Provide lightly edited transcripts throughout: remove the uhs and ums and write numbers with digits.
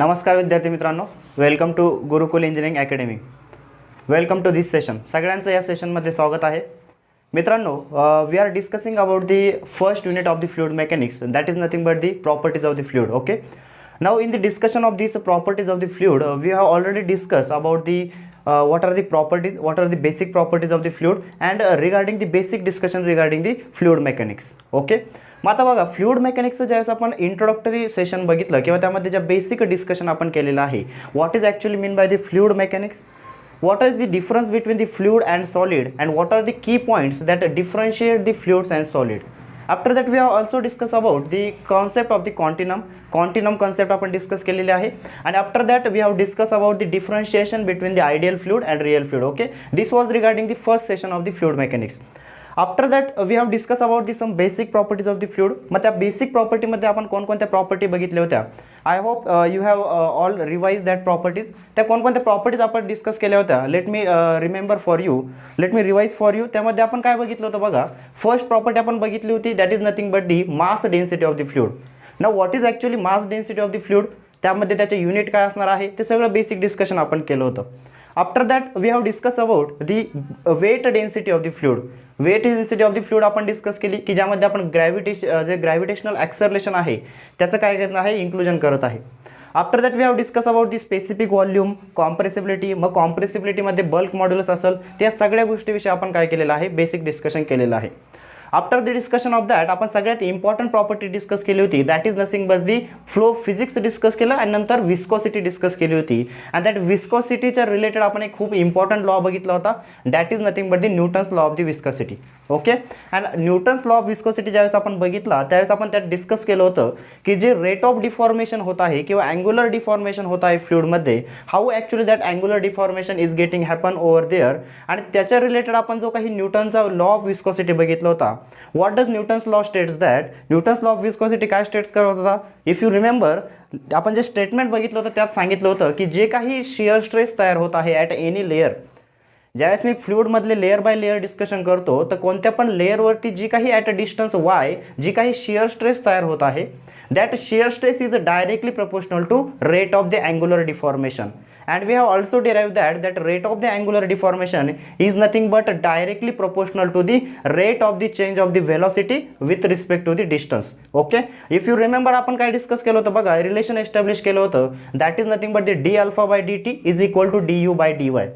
नमस्कार विद्यार्थी मित्रांनो, welcome to Gurukul engineering academy. Welcome to this session. सगळ्यांचं या सेशनमध्ये स्वागत आहे. मित्रांनो, we are discussing about the first unit of the fluid mechanics, that is nothing but the properties of the fluid. Okay, now in the discussion of these properties of the fluid, we have already discussed about the what are the properties, what are the basic properties of the fluid, and regarding the basic discussion regarding the fluid mechanics. Okay, मग आता बघा, fluid मेकॅनिक्सचं ज्यावेळेस आपण introductory session बघितलं किंवा त्यामध्ये ज्या basic discussion आपण केलेलं आहे, what is actually mean by the fluid mechanics, what is the difference between the fluid and solid, and what are the key points that differentiate the fluids and solid. After that we have also discussed about the concept of the continuum concept आपण discuss केलेले आहे. आणि after that we have discuss about the differentiation between the ideal fluid and real fluid. Okay, this was regarding the first session of the fluid mechanics. After that we have discuss about the some basic properties of the fluid. मग त्या basic प्रॉपर्टीमध्ये आपण कोणकोणत्या property बघितल्या होत्या? I hope you have all revise that properties. त्या कोणकोणत्या properties आपण डिस्कस केल्या होत्या? Let me remember for you, let me revise for you. त्यामध्ये आपण काय बघितलं होतं बघा, फर्स्ट प्रॉपर्टी आपण बघितली होती, that is nothing but the mass density of the fluid. Now what is actually mass density of the fluid, त्यामध्ये त्याचे युनिट काय असणार आहे ते सगळं बेसिक डिस्कशन आपण केलं होतं. After that we have discuss about the weight density of the fluid. Weight density of the fluid आपण डिस्कस केली की ज्यामध्ये आपण जे ग्रॅव्हिटेशनल ॲक्सलरेशन आहे त्याचं काय करणं आहे, इन्क्लुजन करत आहे. After that we have discuss about the specific volume, compressibility. मग कॉम्प्रेसिबिलिटीमध्ये बल्क मॉड्युलस असेल, त्या सगळ्या गोष्टीविषयी आपण काय केलेलं आहे, बेसिक डिस्कशन केलेलं आहे. After the discussion of that आपण सगळ्यात इम्पॉर्टंट प्रॉपर्टी डिस्कस केली होती, that is nothing but the flow physics discuss केलं आणि नंतर विस्कोसिटी डिस्कस केली होती. आणि दॅट विस्कोसिटीच्या रिलेटेड आपण एक खूप इम्पॉर्टंट लॉ बघितला होता, that is nothing but the Newton's law of the viscosity. Okay, and Newton's law of viscosity ज्यावेळेस आपण बघितला त्यावेळेस आपण त्यात डिस्कस केलं होतं की जे रेट ऑफ डिफॉर्मेशन होत आहे किंवा अँग्युलर डिफॉर्मेशन होत आहे फ्लुइडमध्ये, how actually that angular deformation is getting happen over there. आणि त्याच्या रिलेटेड आपण जो काही न्यूटनचा लॉ ऑफ विस्कोसिटी बघितला होता. What does Newton's law states that, Newton's law of viscosity काय स्टेट्स करत होता? इफ यू रिमेंबर, आपण जे स्टेटमेंट बघितलं होतं त्यात सांगितलं होतं की जे काही शिअर स्ट्रेस तयार होत आहे ॲट एनी लेअर, ज्यावेळेस मी फ्लुइडमधले लेअर बाय लेअर डिस्कशन करतो तर कोणत्या पण लेअरवरती जी काही ॲट अ डिस्टन्स वाय जी काही शिअर स्ट्रेस तयार होत आहे, that shear stress is directly proportional to rate of the angular deformation. And we have also derived that rate of the angular deformation is nothing but directly proportional to the rate of the change of the velocity with respect to the distance. Okay, if you remember आपण काय discuss केलं होतं बघा, relation establish केलं होतं, that is nothing but the D alpha by D T is equal to D you by D Y.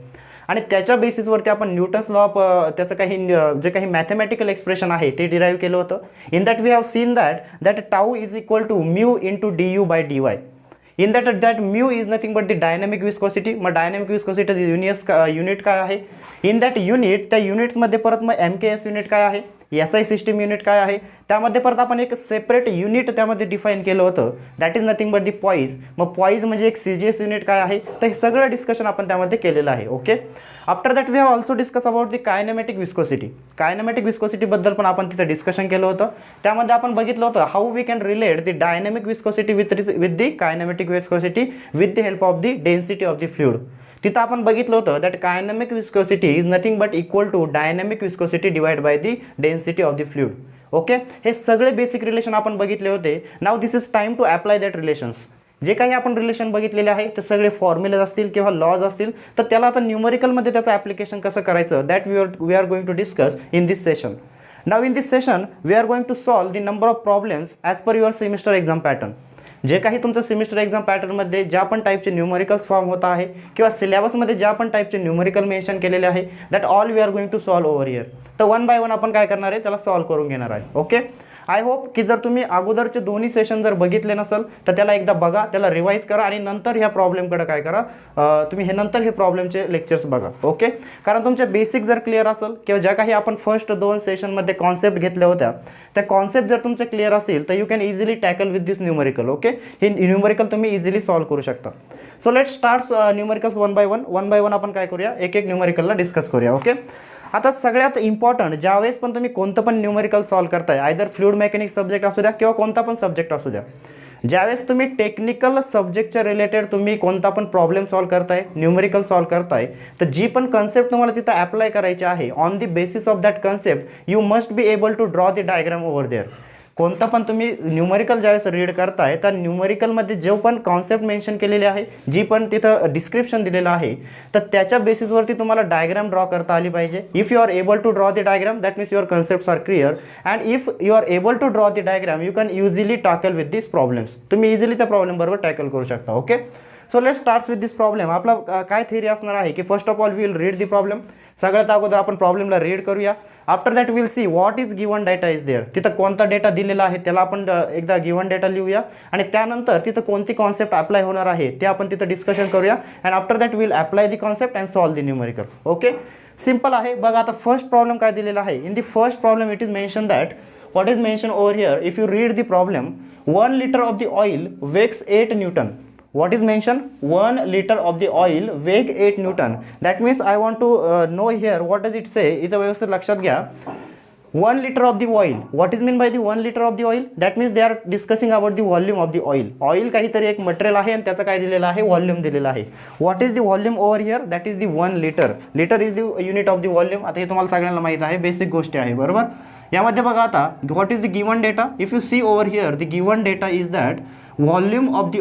आणि त्याच्या बेसिसवरती आपण न्यूटन्स लॉ ऑफ त्याचं काही जे काही मॅथमॅटिकल एक्सप्रेशन आहे ते डिराईव्ह केलं होतं. In that we have seen that tau is equal to mu into D you by D Y. In that mu is nothing but the dynamic viscosity. मग dynamic viscosity unit काय आहे? In that unit, त्या युनिट्समध्ये परत मग MKS unit काय आहे, SI system unit काय आहे, त्यामध्ये परत आपण एक सेपरेट युनिट त्यामध्ये डिफाईन केलं होतं, that is nothing but the poise. मग पॉईज म्हणजे एक CGS युनिट काय आहे, तर हे सगळं डिस्कशन आपण त्यामध्ये केलेलं आहे. Okay, after that we have also discuss about the kinematic viscosity. Kinematic विस्कोसिटीबद्दल पण आपण तिथं डिस्कशन केलं होतं. त्यामध्ये आपण बघितलं होतं how we can relate the dynamic viscosity with the kinematic viscosity with the help of the density of the fluid. तिथं आपण बघितलं होतं that kinematic viscosity is nothing but equal to dynamic viscosity divide by the density of the fluid. Okay, हे सगळे basic relation आपण बघितले होते. Now this is time to apply that relations. जे काही आपण रिलेशन बघितलेले आहे ते सगळे फॉर्म्युलेज असतील किंवा लॉज असतील, तर त्याला आता न्यूमरिकलमध्ये त्याचं ॲप्लिकेशन कसं करायचं, that we are going to discuss in this session. Now in this session we are going to solve the number of problems as per your semester exam pattern. जे काही तुमचं सेमिस्टर एक्झाम पॅटर्नमध्ये ज्या पण टाईपचे numericals form होत आहे किंवा सिलेबसमध्ये ज्या पण टाईपचे न्यूमरिकल मेन्शन केलेले आहे, that all we are going to solve over here. तर वन बाय वन आपण काय करणार आहे, त्याला सॉल्व करून घेणार आहे. ओके, आय होप की जर तुम्ही अगोदरचे दोन्ही सेशन जर बघितले नसेल तर त्याला एकदा बघा, त्याला रिवाईज करा आणि नंतर ह्या प्रॉब्लेमकडे काय करा, तुम्ही नंतर हे प्रॉब्लेमचे लेक्चर्स बघा. ओके, कारण तुमचे बेसिक जर क्लिअर असेल किंवा ज्या काही आपण फर्स्ट 2 सेशनमध्ये कॉन्सेप्ट घेतल्या होत्या त्या कॉन्सेप्ट जर तुमचे क्लिअर असेल तर you can easily tackle with this numerical. Okay, हे न्यूमरिकल तुम्ही इझिली सॉल्व करू शकता. So let start numericals one by one आपण काय करूया, एक एक न्यूमरिकलला डिस्कस करूया. ओके, आता सगळ्यात इम्पॉर्टंट ज्यावेळेस पण तुम्ही कोणतं पण न्यूमरिकल सॉल्व करताय, आयदर फ्लुइड मेकॅनिक्स सब्जेक्ट असू द्या किंवा कोणता पण सब्जेक्ट असू द्या, ज्यावेळेस तुम्ही टेक्निकल सब्जेक्टच्या रिलेटेड तुम्ही कोणता पण प्रॉब्लेम सॉल्व करताय, न्यूमरिकल सॉल्व करताय, तर जी पण कन्सेप्ट तुम्हाला तिथं अप्लाय करायची आहे, on the basis of that concept you must be able to draw the diagram over there. कोणतं पण तुम्ही न्यूमरिकल ज्यावेळेस रीड करताय तर न्यूमरिकलमध्ये जो पण कॉन्सेप्ट मेन्शन केलेली आहे, जी पण तिथं डिस्क्रिप्शन दिलेलं आहे, तर त्याच्या बेसिसवरती तुम्हाला डायग्राम ड्रॉ करता आली पाहिजे. If you are able to draw the diagram that means your concepts are clear, and if you are able to draw the diagram you can easily tackle with this problems. तुम्ही easily त्या problem बरोबर tackle करू शकता. Okay, so let's start with this problem. आपला काय theory असणार आहे की first of all we will read the problem. सगळ्यात अगोदर आपण प्रॉब्लेमला रीड करूया. After that will see what is given data is there. तिथं कोणता डेटा दिलेला आहे त्याला आपण एकदा गिवन डेटा लिहूया, आणि त्यानंतर तिथं कोणती कॉन्सेप्ट अप्लाय होणार आहे ते आपण तिथं डिस्कशन करूया. And after that will apply the concept and solve the numerical. Okay, simple आहे. बघा आता फर्स्ट प्रॉब्लेम काय दिलेला आहे. In the first problem it is mention that what is mentioned over here. If you read the problem, 1 liter of the oil weighs 8 Newton. What is mentioned? 1 liter of the oil weighs 8 Newton. That means I want to know here what does it say. इथं व्यवस्थित लक्षात घ्या. 1 liter of the oil. What is meant by the 1 liter of the oil? That means they are discussing about the volume of the oil. Oil काहीतरी एक material आहे आणि त्याचा काय दिलेला आहे, व्हॉल्यूम दिलेला आहे. What is the volume over here? That is the 1 liter. Liter is the unit of the volume. आता हे तुम्हाला सगळ्यांना माहित आहे, बेसिक गोष्टी आहे बरोबर. यामध्ये बघा आता what is the given data. If you see over here the given data is that volume of the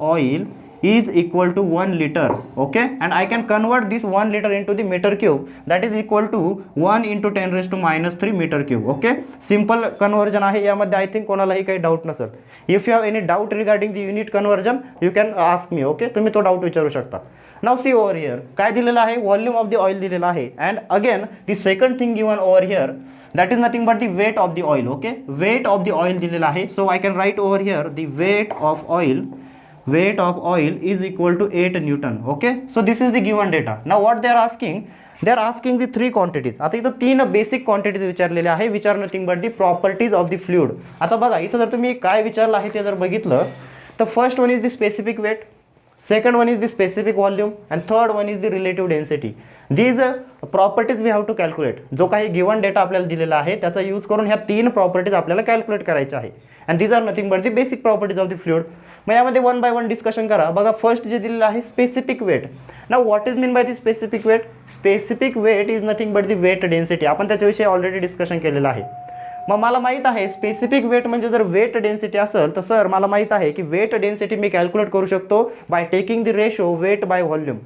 oil is equal to 1 liter. Okay, and I can convert this 1 liter into the meter cube, that is equal to 1 into 10 raised to minus 3 meter cube. Okay, simple conversion आहे. यामध्ये I think कोणालाही काही doubt नसेल. If you have any doubt regarding the unit conversion you can ask me. Okay, तुम्ही तो doubt विचारू शकता. Now see over here काय दिलेलं आहे, व्हॉल्यूम ऑफ द ऑइल दिलेला आहे. And again the second thing given over here that is nothing but the weight of the oil. Okay, weight of the oil दिलेला आहे. So I can write over here the weight of oil is equal to 8 Newton. Okay, so this is the given data. Now what they are asking the 3 quantities. आता इथं 3 basic quantities विचारलेले आहे, which are nothing but the properties of the fluid. आता बघा इथं जर तुम्ही काय विचारलं आहे ते जर बघितलं तर first one is the specific weight, second one is the specific volume, and third one is the relative density. These properties we have to calculate. जो काही गिवन डेटा आपल्याला दिलेला आहे त्याचा यूज करून ह्या 3 प्रॉपर्टीज आपल्याला कॅल्क्युलेट करायच्या आहे. And these are nothing but the basic properties of the fluid. मग यामध्ये वन बाय वन डिस्कशन करा. बघा फर्स्ट जे दिलेलं आहे specific weight. Now what is mean by the specific weight. Specific weight is nothing but the weight density. आपण त्याच्याविषयी already discussion केलेलं आहे. मग मला माहीत आहे स्पेसिफिक वेट म्हणजे जर वेट डेन्सिटी असेल तर सर मला माहीत आहे की वेट डेन्सिटी मी कॅल्क्युलेट करू शकतो by taking the ratio weight by volume.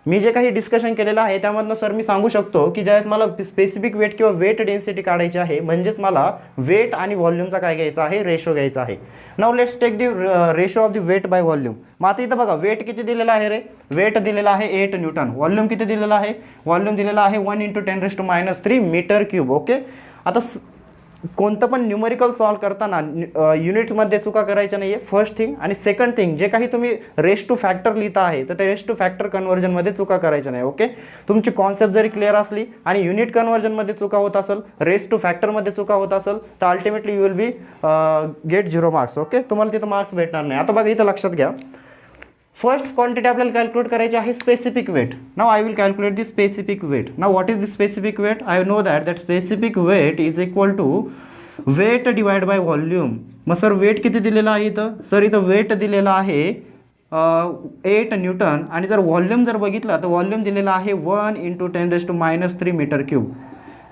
मी जे काही डिस्कशन केलेलं आहे त्यामधनं सर मी सांगू शकतो की ज्यावेळेस मला स्पेसिफिक वेट किंवा वेट डेन्सिटी काढायची आहे म्हणजेच मला वेट आणि व्हॉल्यूमचा काय घ्यायचा आहे, रेशो घ्यायचा आहे. Now let's take the ratio of the weight by volume. मग आता इथं बघा वेट किती दिलेला आहे रे, वेट दिलेला आहे 8 न्यूटन. व्हॉल्यूम किती दिलेला आहे, व्हॉल्यूम दिलेला आहे 1 × 10⁻³ मीटर क्यूब. ओके, आता कोणतं पण न्यूमरिकल सॉल्व करताना युनिट्समध्ये चुका करायच्या नाही आहे फर्स्ट थिंग. आणि सेकंड थिंग जे काही तुम्ही रेस टू फॅक्टर लिहिता आहे तर ते रेस टू फॅक्टर कन्वर्जनमध्ये चुका करायच्या नाही. ओके, तुमची कॉन्सेप्ट जरी क्लिअर असली आणि युनिट कन्वर्जनमध्ये चुका होत असेल, रेस टू फॅक्टरमध्ये चुका होत असेल तर ultimately you will be get 0 marks. Okay, तुम्हाला तिथं मार्क्स भेटणार नाही. आता बघा इथं लक्षात घ्या फर्स्ट क्वांटिटी आपल्याला कॅल्क्युलेट करायची आहे specific weight. Now I will calculate the specific weight. Now what is the specific weight. I know that specific weight is equal to weight divide by volume. मग सर वेट किती दिलेलं आहे इथं, sir इथं weight दिलेलं आहे 8 Newton. आणि जर व्हॉल्यूम जर बघितलं तर व्हॉल्यूम दिलेलं आहे 1 × 10⁻³ मीटर क्यूब.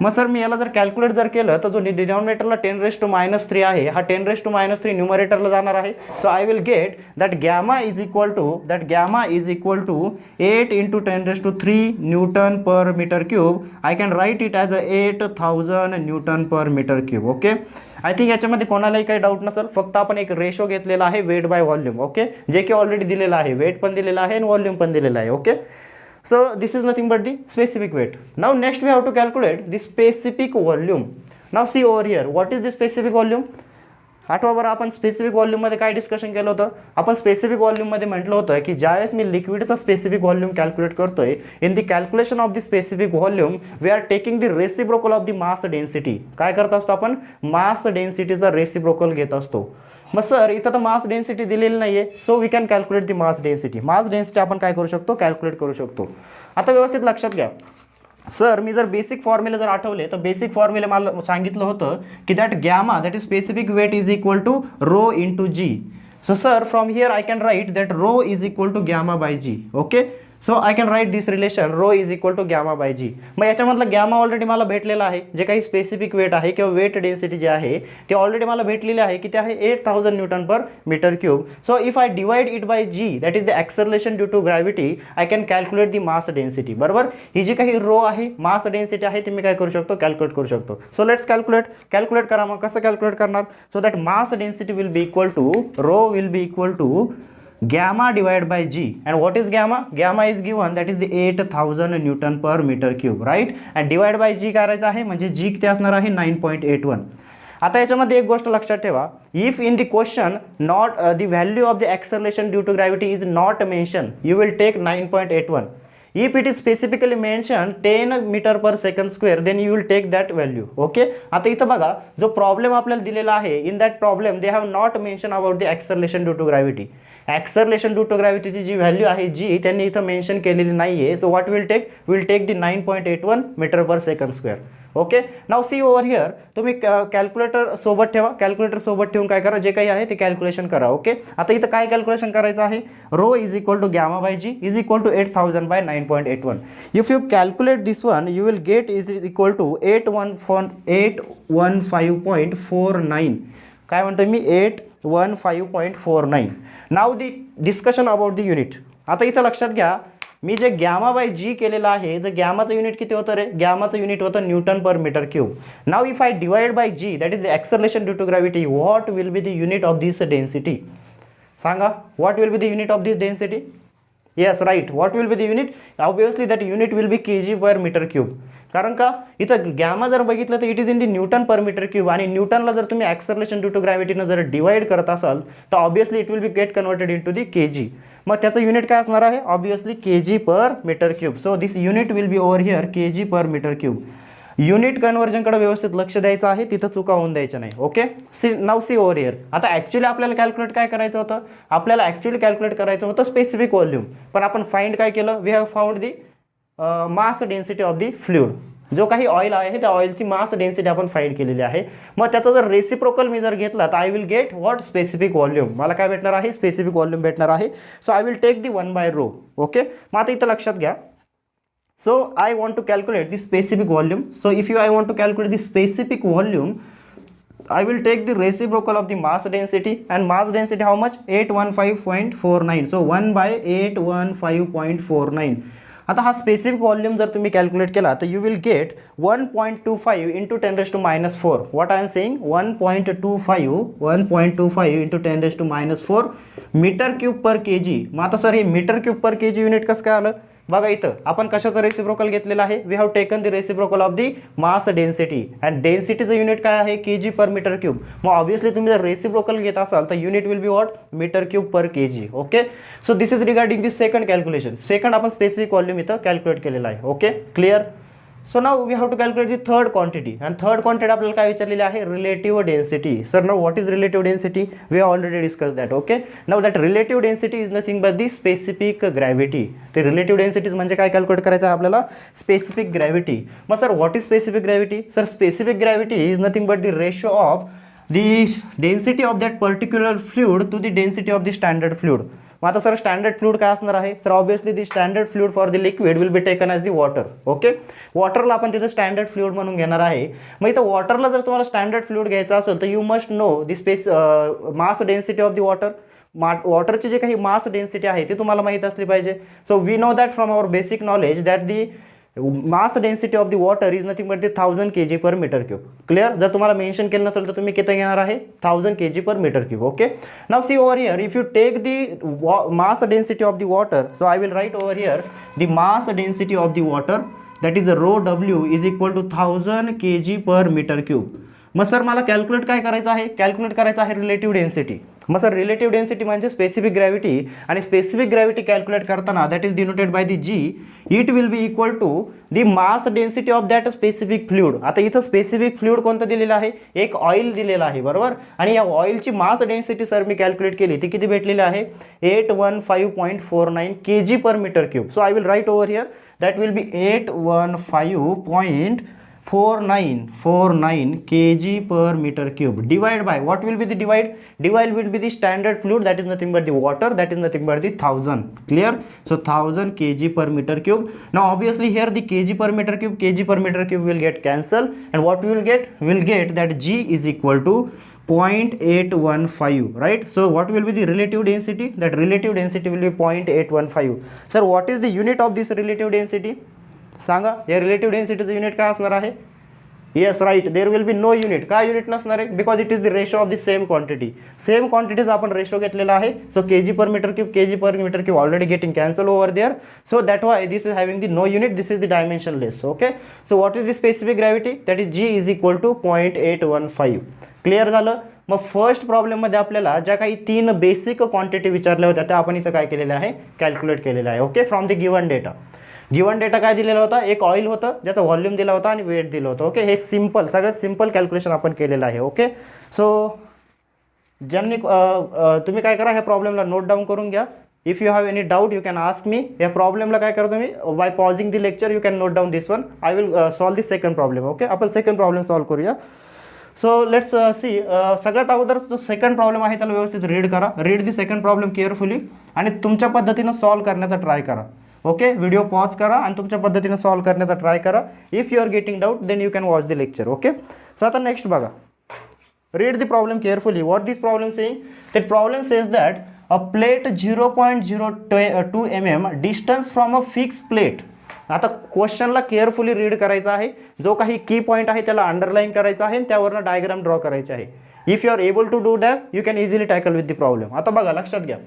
मग सर मी याला जर कॅल्क्युलेट जर केलं तर जो डिनॉमिनेटरला 10⁻³ आहे हा 10⁻³ न्यूमरेटरला जाणार आहे. So I will get that gamma is equal to 8 × 10⁻³ newton per metre cube. I can write it as 8000 newton per metre cube. Okay, I think याच्यामध्ये कोणालाही काही डाऊट नसेल. फक्त आपण एक रेशो घेतलेला आहे वेट बाय व्हॉल्यूम. ओके, जे की ऑलरेडी दिलेला आहे, वेट पण दिलेला आहे आणि व्हॉल्यूम पण दिलेला आहे. Okay, so this is nothing but the specific weight. Now next we have to calculate the specific volume. Now see over here what is the specific volume. आठवा बरं आपण स्पेसिफिक व्हॉल्यूममध्ये काय डिस्कशन केलं होतं. आपण स्पेसिफिक व्हॉल्यूममध्ये म्हटलं होतं की ज्यावेळेस मी लिक्विडचा स्पेसिफिक व्हॉल्यूम कॅल्क्युलेट करतोय in the calculation of the specific volume we are taking the reciprocal of the mass density. काय करत असतो आपण, मास डेन्सिटीचा रेसिप्रोकल घेत असतो. मग सर इथं तर मास डेन्सिटी दिलेली नाही आहे, so we can calculate the mass density. Mass density आपण काय करू शकतो, कॅल्क्युलेट करू शकतो. आता व्यवस्थित लक्षात घ्या सर, मी जर बेसिक फॉर्म्युला जर आठवले तर बेसिक फॉर्म्युला मला सांगितलं होतं की that gamma that is specific weight is equal to rho × g. So sir from here I can write that rho is equal to gamma by g. Okay, so I can write this relation rho is equal to gamma by g. मग याच्यामधलं gamma already मला भेटलेला आहे, जे काही specific weight आहे किंवा weight density जे आहे ते ऑलरेडी मला भेटलेले आहे की ते आहे 8000 newton per metre cube. So if I divide it by g, that is the acceleration due to gravity, I can calculate the mass density. बरोबर, ही जी काही रो आहे मास डेन्सिटी आहे ते मी काय करू शकतो, कॅल्क्युलेट करू शकतो. सो लेट्स कॅल्क्युलेट करा. मग कसं कॅल्क्युलेट करणार? So that mass density will be equal to rho will be equal to gamma divided by g. And what is gamma? Gamma is given, that is the 8000 Newton per meter cube, right? And divided by g करायचं आहे, म्हणजे g किती असणार आहे 9.81. आता याच्यामध्ये एक गोष्ट लक्षात ठेवा, if in the question not the value of the acceleration due to gravity is not mention, you will take 9.81. If it is specifically mentioned 10 meter per second square, then you will take that value. Okay. आता इथं बघा, जो problem आपल्याला दिलेला आहे, in that problem they have not mentioned about the acceleration due to gravity. Acceleration due to gravity ची जी value आहे जी त्यांनी इथं मेन्शन केलेली नाहीये. So what will take? Will take the 9.81 metre per second square. Okay. Now see over here, तुम्ही calculator सोबत ठेवा. Calculator सोबत ठेवून काय करा, जे काही आहे ते कॅल्क्युलेशन करा. ओके. आता इथं काय कॅल्क्युलेशन करायचं आहे? Rho is equal to gamma by g is equal to 8000 by 9.81. If you calculate this one, you will get is equal to 815.49. काय म्हणतो मी? 815.49. Now the discussion about the unit. आता इथं लक्षात घ्या, मी जे गॅमा बाय जी केलेलं आहे, जे गॅमाचं युनिट किती होतं रे? गॅमाचं युनिट होतं newton per metre cube. Now if I divide by g, that is the acceleration due to gravity, what will be the unit of this density? सांगा, what will be the unit of this density? Yes, right. What will be the unit? Obviously that unit will be kg per metre cube. कारण का इथं gamma जर बघितलं तर it is in the Newton per metre cube, आणि न्यूटनला जर तुम्ही acceleration due to ग्रॅव्हिटीनं जर डिवाइड करत असाल तर obviously it will be get converted in to the kg. मग त्याचं युनिट काय असणार आहे? Obviously kg per metre cube. So this unit will be over here kg per metre cube. Unit कन्वर्जनकडे व्यवस्थित लक्ष द्यायचं आहे, तिथं चुका होऊन द्यायच्या नाही. Okay. Now see over here. आता ॲक्च्युली आपल्याला कॅल्क्युलेट काय करायचं होतं? आपल्याला ॲक्च्युली कॅल्क्युलेट करायचं होतं स्पेसिफिक व्हॉल्यूम, पण आपण फाइंड काय केलं? We have found the mass density of the fluid. जो काही ऑइल आहे त्या ऑइलची मास डेन्सिटी आपण फाइंड केलेली आहे. मग त्याचा जर रेसिप्रोकल मी जर घेतला तर I will get what? Specific volume. मला काय भेटणार आहे? स्पेसिफिक व्हॉल्यूम भेटणार आहे. So I will take the 1 by rho. Okay. मग आता इथं लक्षात घ्या, so I want to calculate the specific volume. So if I want to calculate the specific volume, I will take the reciprocal of the mass density, and mass density how much? 815.49. so 1 by 815.49. आता हा specific volume जर तुम्ही calculate केला तर you will get 1.25 into 10⁻⁴. What I am saying? 1.25 into 10⁻⁴ metre cube per kg. मग आता sir हे metre cube per kg unit कसं काय आलं? बघा इथं आपण कशाचं रेसिप्रोकल घेतलेलं आहे? We have taken the reciprocal of the mass density, and डेन्सिटीचं युनिट काय आहे? kg per metre cube. मग ऑब्वियसली तुम्ही जर रेसिप्रोकल घेत असाल तर unit will be what? Metre cube per kg. Okay. So this is regarding this second calculation. Second आपण स्पेसिफिक व्हॉल्यूम इथं कॅल्क्युलेट केलेला आहे. Okay, clear. So now we have to calculate the third quantity, आणि third quantity आपल्याला काय विचारलेली आहे? Relative density. Sir now what is relative density? We have already discuss that. Okay. Now that relative density is nothing but the specific gravity. ते relative densities म्हणजे काय calculate करायचं आहे आपल्याला? Specific gravity. मग sir what is specific gravity? Sir specific gravity is nothing but the ratio of the density of that particular fluid to the density of the standard fluid. मग आता sir standard fluid काय असणार आहे? Sir obviously the standard fluid for the liquid will be taken as the water. Okay. वॉटरला आपण तिथं standard fluid म्हणून घेणार आहे. मग इथं वॉटरला जर तुम्हाला स्टँडर्ड फ्लुइड घ्यायचं असेल तर you must know the mass density of the water. वॉटरची जे काही मास डेन्सिटी आहे ती तुम्हाला माहीत असली पाहिजे. So we know that from our basic knowledge that the mass density of the water is nothing but the 1000 kg per metre cube. Clear. जर तुम्हाला मेन्शन केलं नसेल तर तुम्ही किती घेणार आहे? 1000 kg per metre cube. Okay. Now see over here, if you take the mass density of the water, so I will write over here the mass density of the water, that is rho W is equal to 1000 kg per metre cube. मग sir मला calculate काय करायचं आहे? Calculate करायचं आहे relative density. मग sir relative density म्हणजे specific gravity, आणि स्पेसिफिक ग्रॅव्हिटी कॅल्क्युलेट करताना that is denoted by the g. It will be equal to the mass density of that specific fluid. आता इथं स्पेसिफिक फ्लुइड कोणतं दिलेलं आहे? एक ऑइल दिलेलं आहे. बरोबर. आणि या ऑइलची मास डेन्सिटी सर मी कॅल्क्युलेट केली, ती किती भेटलेली आहे? 815.49 kg per metre cube. So I will write over here that will be 815. 49 kg per meter cube. Divide by, what will be the divide? Divide will be the standard fluid, that is nothing but the water, that is nothing but the 1000. Clear? So 1000 kg per meter cube. Now obviously here the kg per meter cube will get cancelled, and what we will get? We will get that G is equal to 0.815, right? So what will be the relative density? That relative density will be 0.815. Sir, what is the unit of this relative density? सांगा, या relative डेन्सिटीचं unit काय असणार आहे? Yes right, there will be no unit. काय unit नसणार आहे? Because it is the ratio of the same quantity. Same क्वांटिटीचा आपण रेशो घेतलेला आहे. So kg per metre cube already getting cancel over there. So that why this is having the no unit, this is the dimensionless. Okay, so what is the specific gravity? That is G is equal to 0.815. Clear झालं? मग first प्रॉब्लेममध्ये आपल्याला ज्या काही 3 basic quantity विचारल्या होत्या त्या आपण इथं काय केलेल्या आहे? कॅल्क्युलेट केलेल्या आहे. Okay, from the given data. Given data काय दिलेला होता? एक ऑइल होतं ज्याचा व्हॉल्यूम दिला होता आणि वेट दिलं होतं. ओके, हे सिंपल, सगळ्यात सिंपल कॅल्क्युलेशन आपण केलेलं आहे. ओके, सो ज्यांनी तुम्ही काय करा, ह्या प्रॉब्लेमला नोट डाऊन करून घ्या. If you have any doubt you can ask me. या प्रॉब्लेमला काय करतो मी, by pausing the lecture you can note down this one. I will solve the second problem. Okay, आपण सेकंड प्रॉब्लेम सॉल्व करूया. So let's see. सगळ्यात अगोदर जो सेकंड प्रॉब्लेम आहे त्याला व्यवस्थित रीड करा. Read the second problem carefully आणि तुमच्या पद्धतीनं सॉल्व करण्याचा ट्राय करा. ओके, व्हिडिओ पॉज करा आणि तुमच्या पद्धतीने सॉल्व करण्याचा ट्राय करा. If you are getting doubt then you can watch the lecture. Okay, so आता नेक्स्ट बघा. Read the problem carefully. What this problem saying? That problem says that a plate 0.02 mm distance from a fix plate. आता क्वेश्चनला carefully read करायचा आहे. जो काही की point आहे त्याला अंडरलाईन करायचा आहे आणि त्यावरनं डायग्राम ड्रॉ करायचे आहे. If you are able to do that you can easily tackle with the problem. आता बघा, लक्षात घ्या.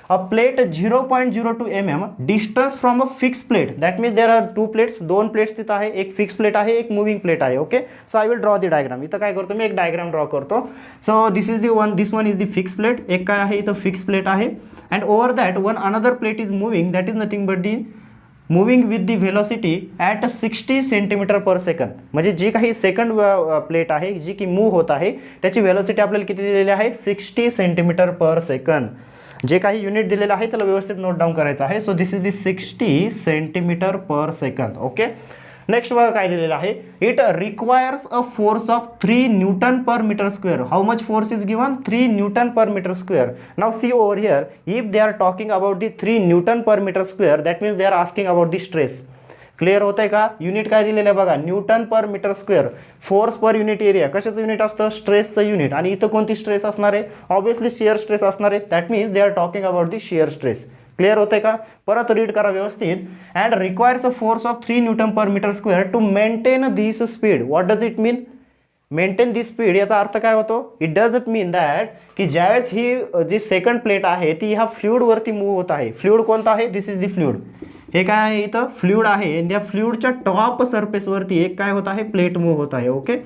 A plate 0.02 mm distance from a fixed plate. That means there are two plates. दोन प्लेट्स तिथं आहे. एक फिक्स प्लेट आहे, एक मूविंग प्लेट आहे. Okay, so I will draw the diagram. इथं काय करतो मी, एक डायग्राम ड्रॉ करतो. So this is the one, this one is the fix plate. एक काय आहे इथं फिक्स प्लेट आहे. And over that one another plate is moving. That is nothing but the moving with the velocity at 60 centimetre per second. म्हणजे जी काही second plate आहे जी की move होत आहे त्याची व्हेलॉसिटी आपल्याला किती दिलेली आहे? 60 सेंटीमीटर पर सेकंड. जे काही युनिट दिलेलं आहे त्याला व्यवस्थित नोट डाऊन करायचं आहे. So this is the 60 centimetre per second. Okay, next बघा काय दिलेलं आहे. It requires a force of 3 newton per metre square. How much force is given? 3 newton per metre square. Now see over here, if they are talking about the 3 newton per metre square that means they are asking about the stress. Clear होत आहे का? Unit काय दिलेलं आहे बघा, Newton per metre square. Force per unit area कशाचं unit असतं? स्ट्रेसचं युनिट. आणि इथं कोणती स्ट्रेस असणार आहे? ऑब्विसली शिअर स्ट्रेस असणार आहे. That means they are talking about the shear stress. Clear होत आहे का? परत रीड करा व्यवस्थित. And requires a force of 3 newton per metre square to maintain this speed. What does it mean? Maintain this speed याचा अर्थ काय होतो? It does it mean that की ज्यावेळेस ही जी सेकंड प्लेट आहे ती ह्या फ्लुइडवरती मूव्ह होत आहे. फ्लुइड कोणता आहे? This is the fluid. हे काय आहे इथं? फ्लुइड आहे. आणि या फ्लुइडच्या टॉप सरफेसवरती एक काय होत आहे? प्लेट मूव्ह होत आहे. ओके,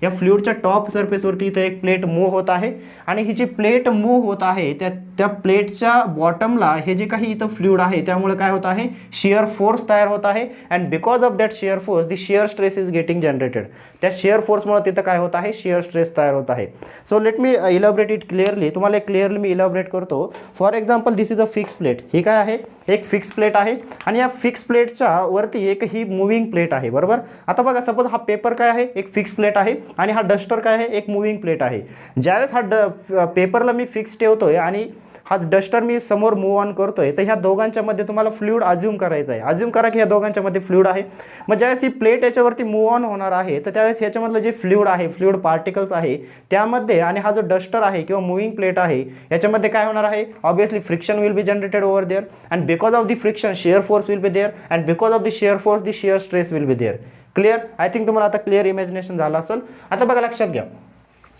या फ्लुइडच्या टॉप सरफेसवरती इथं एक प्लेट मूव्ह होत आहे आणि ही जी प्लेट मूव्ह होत आहे त्या प्लेटच्या बॉटमला हे जे काही इथं फ्लुइड आहे त्यामुळे काय होत आहे? शिअर फोर्स तयार होत आहे. And because of that shear force the shear stress is getting generated. त्या शिअर फोर्समुळे तिथं काय होत आहे? शिअर स्ट्रेस तयार होत आहे. So let me elaborate it clearly. तुम्हाला क्लिअरली मी इलॅबोरेट करतो. For example this is a fix plate. ही काय आहे? एक फिक्स प्लेट आहे आणि या फिक्स प्लेटच्या वरती एक ही मूव्हिंग प्लेट आहे. बरोबर. आता बघा, सपोज हा पेपर काय आहे? एक फिक्स प्लेट आहे आणि हा डस्टर काय आहे? एक मूव्हिंग प्लेट आहे. ज्यावेळेस हा पेपरला मी फिक्स ठेवतोय आणि हा डस्टर मी समोर मूव्ह ऑन करतोय तर ह्या दोघांच्या मध्ये तुम्हाला फ्लुइड अज्युम करायचं आहे. अज्युम करा की ह्या दोघांच्या मध्ये फ्लुइड आहे. मग ज्यावेळेस ही प्लेट याच्यावरती मूव्ह ऑन होणार आहे तर त्यावेळेस ह्याच्यामधलं जे फ्लुइड आहे, फ्लुइड पार्टिकल्स आहे त्यामध्ये आणि हा जो डस्टर आहे किंवा मूव्हिंग प्लेट आहे याच्यामध्ये काय होणार आहे? Obviously friction will be generated over there and because of the friction shear force will be there and because of the shear force the shear stress will be there. Clear? I think तुम्हाला आता clear imagination झालं असेल. आता बघा, लक्षात घ्या.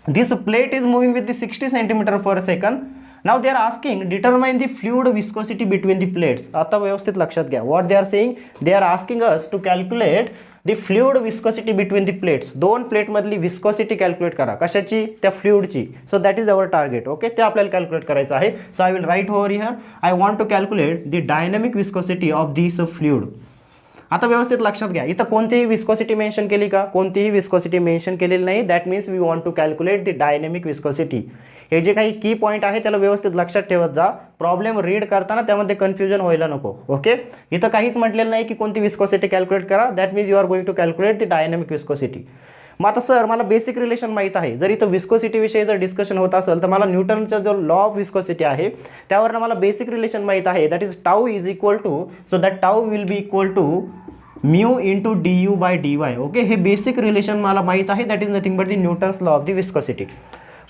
This plate is moving with the 60 centimetre per second. Now they are asking determine the fluid viscosity between the plates. आता व्यवस्थित लक्षात घ्या. What they are saying? They are asking us to calculate the fluid viscosity between the plates. दोन प्लेटमधली viscosity calculate करा. कशाची? त्या फ्लुइडची. So that is our target. Okay, ते आपल्याला कॅल्क्युलेट करायचं आहे. So I will write over here. I want to calculate the dynamic viscosity of this fluid. आता व्यवस्थित लक्षात घ्या, इथं कोणतीही विस्कोसिटी मेन्शन केली का? कोणतीही विस्कोसिटी मेन्शन केलेली नाही. That means we want to calculate the dynamic viscosity. हे जे काही की पॉईंट आहे त्याला व्यवस्थित लक्षात ठेवत जा. प्रॉब्लेम रीड करताना त्यामध्ये कन्फ्युजन व्हायला नको. ओके, इथं काहीच म्हटलेलं नाही की कोणती विस्कोसिटी कॅल्क्युलेट करा. That means you are going to calculate the dynamic viscosity. मग आता सर मला बेसिक रिलेशन माहीत आहे. जर इथं विस्कोसिटी विषयी जर डिस्कशन होत असेल तर मला न्यूटनचा जो लॉ ऑफ विस्कोसिटी आहे त्यावरनं मला बेसिक रिलेशन माहीत आहे. That is tau is equal to, so that tau will be equal to mu into D you by D y. Okay, हे बेसिक रिलेशन मला माहीत आहे. That is nothing but the Newton's law of the viscosity.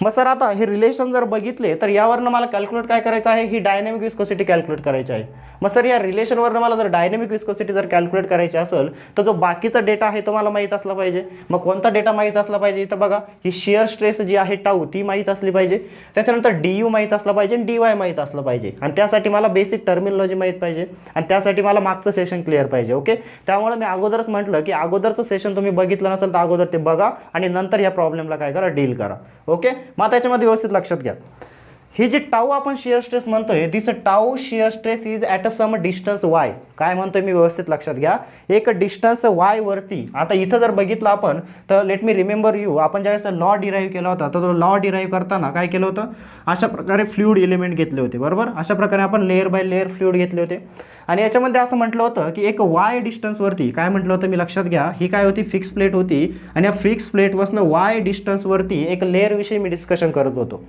मग sir आता हे relation जर बघितले तर यावरनं मला कॅल्क्युलेट काय करायचं आहे? ही डायनॅमिक विस्कोसिटी कॅल्क्युलेट करायची आहे. मग सर या रिलेशनवरनं मला जर डायनॅमिक विस्कोसिटी जर कॅल्क्युलेट करायची असेल तर जो बाकीचा डेटा आहे तो मला माहीत असला पाहिजे. मग कोणता डेटा माहीत असला पाहिजे? इथं बघा, ही शिअर स्ट्रेस जी आहे टाऊ ती माहीत असली पाहिजे. त्याच्यानंतर डी यू माहीत असला पाहिजे आणि डी वाय माहीत असलं पाहिजे. आणि त्यासाठी मला बेसिक टर्मिनॉलॉजी माहीत पाहिजे आणि त्यासाठी मला मागचं सेशन क्लिअर पाहिजे. ओके, त्यामुळे मी अगोदरच म्हटलं की अगोदरचं सेशन तुम्ही बघितलं नसेल तर अगोदर ते बघा आणि नंतर या प्रॉब्लेमला काय करा? डील करा. ओके, मग त्याच्यामध्ये व्यवस्थित लक्षात घ्या, ही जी टाऊ आपण शिअर स्ट्रेस म्हणतोय, this tau shear stress is at a some distance y. काय म्हणतोय मी? व्यवस्थित लक्षात घ्या, एक डिस्टन्स वाय वरती. आता इथं जर बघितलं आपण तर लेट मी रिमेंबर यू, आपण ज्यावेळेस लॉ डिराईव्ह केला होता तर तो लॉ डिराईव्ह करताना काय केलं होतं? अशा प्रकारे फ्लुइड एलिमेंट घेतले होते, बरोबर. अशा प्रकारे आपण लेअर बाय लेअर फ्लुइड घेतले होते आणि याच्यामध्ये असं म्हटलं होतं की एक वाय डिस्टन्सवरती काय म्हटलं होतं? मी लक्षात घ्या, ही काय होती? फिक्स प्लेट होती आणि या फिक्स प्लेटपासून वाय डिस्टन्सवरती एक लेअरविषयी मी डिस्कशन करत होतो.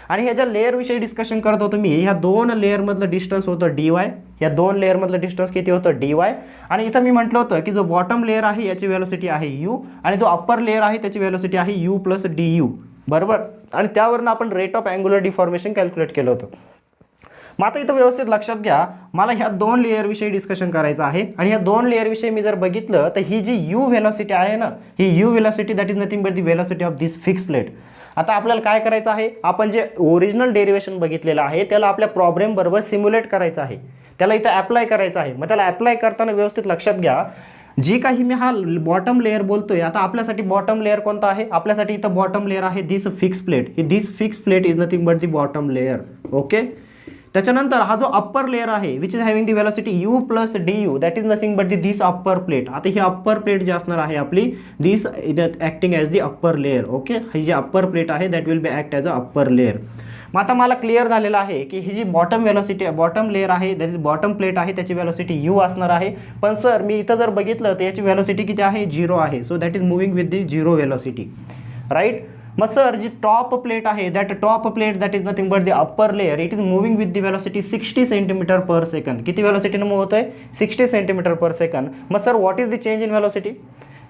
आणि ह्या ज्या लेअरविषयी डिस्कशन करत होतो मी, ह्या दोन लेअरमधलं डिस्टन्स होतं डी वाय. या दोन लेअरमधलं डिस्टन्स किती होतं? D Y. आणि इथं मी म्हटलं होतं की जो बॉटम लेअर आहे याची व्हेलोसिटी आहे यू आणि जो अप्पर लेअर आहे त्याची व्हेलोसिटी आहे यू प्लस डी यू, बरोबर. आणि त्यावरून आपण rate of angular deformation calculate केलं होतं. मग आता इथं व्यवस्थित लक्षात घ्या, मला ह्या दोन लेअरविषयी डिस्कशन करायचं आहे आणि ह्या दोन लेअरविषयी मी जर बघितलं तर ही जी यू व्हेलोसिटी आहे ना, ही u velocity that is nothing but the velocity of this fix plate. आता आपल्याला काय करायचं आहे? आपण जे ओरिजिनल डेरिवेशन बघितलेलं आहे त्याला आपल्या प्रॉब्लेम बरोबर सिम्युलेट करायचं आहे, त्याला इथं अप्लाय करायचं आहे. मग त्याला अप्लाय करताना व्यवस्थित लक्षात घ्या, जी काही मी हा बॉटम लेअर बोलतोय, आता आपल्यासाठी बॉटम लेअर कोणता आहे? आपल्यासाठी इथं बॉटम लेअर आहे दिस फिक्स प्लेट. ही this fix plate is nothing but the bottom layer. Okay, त्याच्यानंतर हा जो अप्पर लेअर आहे which is having the velocity u plus d you, that is nothing but the this upper plate. आता ही upper plate जी असणार आहे आपली, this acting as the upper layer. Okay, ही जी अप्पर प्लेट आहे that will be act as a upper layer. मग आता मला क्लिअर झालेलं आहे की ही जी बॉटम व्हेलोसिटी बॉटम लेअर आहे दॅट इज बॉटम प्लेट आहे त्याची व्हेलोसिटी यू असणार आहे. पण सर मी इथं जर बघितलं तर याची व्हेलोसिटी किती आहे? 0 आहे. So that is moving with the 0 velocity, right. मग सर जी टॉप प्लेट आहे that top plate that is nothing but the upper layer, it is moving with the velocity 60 centimetre per second. किती व्हेलोसिटीनं move होतोय? 60 centimetre per second. मग sir what is the change in velocity?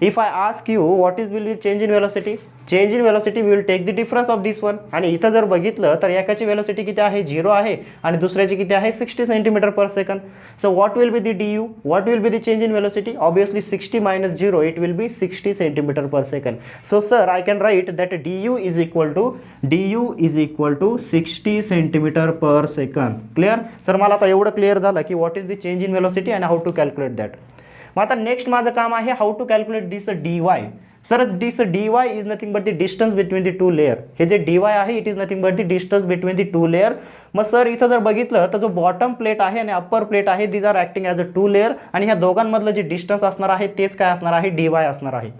If I ask you what is will be change in velocity? Change in velocity we will take the difference of this one. आणि इथं जर बघितलं तर एकाची velocity किती आहे? 0 आहे आणि दुसऱ्याची किती आहे? 60 centimetre per second. So what will be the du? What will be the change in velocity? Obviously 60 minus 0 it will be 60 centimeter per second. So sir I can write that du is equal to 60 centimeter per second. Clear? Sir मला आता एवढं clear झालं की what is the change in velocity and how to calculate that. मग आता next माझं काम आहे how to calculate this d y. Sir this d Y is nothing but the distance between the two layer. हे जे d y आहे it is nothing but the distance between the two layer. मग sir इथं जर बघितलं तर जो bottom plate आहे आणि अप्पर प्लेट आहे these are acting as a two layer आणि ह्या दोघांमधलं जे डिस्टन्स असणार आहे तेच काय असणार आहे? डी वाय असणार आहे.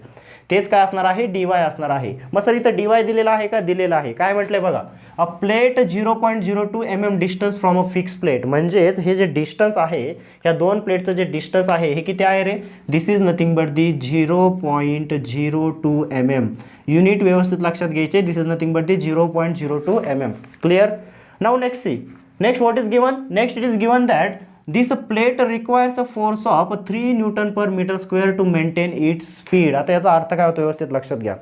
तेच काय असणार आहे? डी वाय असणार आहे. मग सर इथं डी वाय दिलेला आहे का? दिलेला आहे. काय म्हटलंय बघा, अ plate 0.02 mm distance from a fix plate. म्हणजेच हे जे डिस्टन्स आहे ह्या दोन प्लेटचं जे डिस्टन्स आहे हे किती आहे रे? This is nothing but the 0.02 mm. Unit व्यवस्थित लक्षात घ्यायचे. This is nothing but the 0.02 mm. Clear? Now next see. Next what is given? Next it is given that this plate requires a force of 3 Newton per meter square to maintain its speed. आता याचा अर्थ काय होतो व्यवस्थित लक्षात घ्या.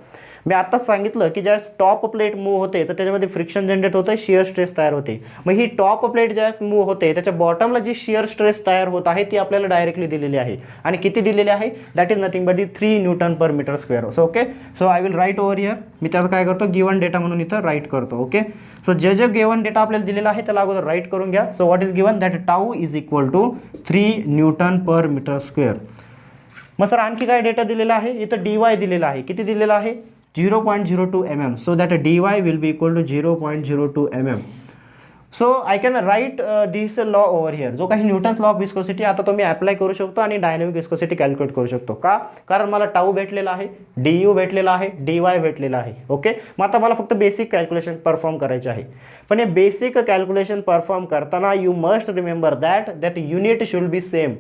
मी आत्ताच सांगितलं की ज्यावेळेस टॉप प्लेट मूव्ह होते तर त्याच्यामध्ये फ्रिक्शन जनरेट होतं, शिअर स्ट्रेस तयार होते. मग ही टॉप प्लेट ज्यावेळेस मूव्ह होते त्याच्या बॉटमला जी शिअर स्ट्रेस तयार होत आहे ती आपल्याला डायरेक्टली दिलेली आहे. आणि किती दिलेली आहे? That is nothing but the 3 Newton per meter square. So okay, so I will write over here. मी त्याचं काय करतो? गिवन डेटा म्हणून इथं राईट करतो. ओके, सो जे गिवन डेटा आपल्याला दिलेला आहे त्याला अगोदर राईट करून घ्या. So what is given? That tau is equal to 3 Newton per meter square. मग सर आणखी काय डेटा दिलेला आहे? इथं डी वाय दिलेला आहे. किती दिलेला आहे? 0.02 mm. So that dy will be equal to 0.02 mm. So I can write this law over here. जो काही न्यूटन्स लॉ ऑफ विस्कोसिटी आता तो मी अप्लाय करू शकतो आणि डायनॅमिक विस्कोसिटी कॅल्क्युलेट करू शकतो. का? कारण मला टाऊ भेटलेला आहे, डी यू भेटलेला आहे, डी वाय भेटलेला आहे. ओके, मग आता मला फक्त बेसिक कॅल्क्युलेशन परफॉर्म करायचे आहे. पण हे बेसिक कॅल्क्युलेशन परफॉर्म करताना you must remember that unit should be same.